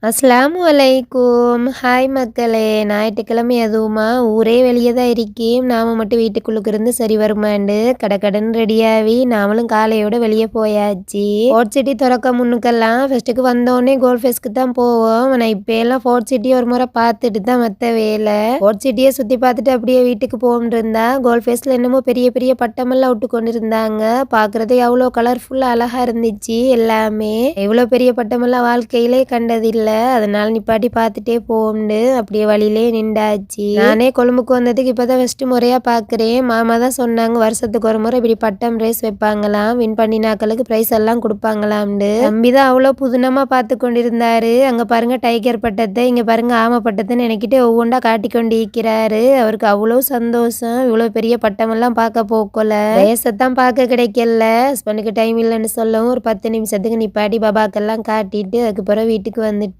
அஸ்ஸலாமு அலைக்கும். ஹாய் மக்களே! ஞாயிற்றுக்கிழமை அதுவுமா ஊரே வெளியே தான் இருக்கேன். நாம மட்டும் வீட்டுக்குள்ளுக்கு இருந்து சரி வருமாண்டு கடகடன்னு ரெடியாகி நாமளும் காலையோட வெளியே போயாச்சு. ஃபோர்ட் சிட்டி திறக்க முன்னுக்கெல்லாம் ஃபர்ஸ்ட்டுக்கு வந்தோடனே கோல்ட் ஃபேஸ்க்கு தான் போவோம். ஆனால் இப்போ எல்லாம் ஃபோர்ட் சிட்டி ஒரு முறை பார்த்துட்டு தான் மற்ற வேலை. ஃபோர்ட் சிட்டியை சுற்றி பார்த்துட்டு அப்படியே வீட்டுக்கு போகிட்டு இருந்தா கோல்ட் ஃபேஸில் என்னமோ பெரிய பெரிய பட்டமெல்லாம் விட்டு கொண்டு இருந்தாங்க. பார்க்குறது எவ்வளோ கலர்ஃபுல்லாக அழகாக இருந்துச்சு எல்லாமே. இவ்வளோ பெரிய பட்டமெல்லாம் வாழ்க்கையிலே கண்டதில்லை. அதனால நிப்பாட்டி பார்த்துட்டே போகும்னு அப்படியே வழியிலே நின்றாச்சு. நானே கொழும்புக்கு வந்ததுக்கு இப்பதான் ஃபர்ஸ்ட் முறையா பாக்குறேன். மாமா தான் சொன்னாங்க வருஷத்துக்கு ஒரு முறை இப்படி பட்டம் ரேஸ் வைப்பாங்களாம், வின் பண்ணினாக்களுக்கு பிரைஸ் எல்லாம் கொடுப்பாங்களாம்னு. தம்பிதான் அவ்வளோ புதுனமா பார்த்து கொண்டிருந்தாரு. அங்க பாருங்க டைகர் பட்டத்தை, இங்க பாருங்க ஆமை பட்டத்தை நினைக்கிட்டு ஒவ்வொன்றா காட்டி கொண்டு இருக்கிறாரு. அவருக்கு அவ்வளோ சந்தோஷம். இவ்வளோ பெரிய பட்டம் எல்லாம் பார்க்க போக்கல. ரேஸத்தான் பார்க்க கிடைக்கல. ஹஸ்பண்டுக்கு டைம் இல்லைன்னு சொல்லவும் ஒரு 10 நிமிஷத்துக்கு நிப்பாட்டி பாபாக்கெல்லாம் காட்டிட்டு அதுக்கு பிறகு வீட்டுக்கு வந்துட்டு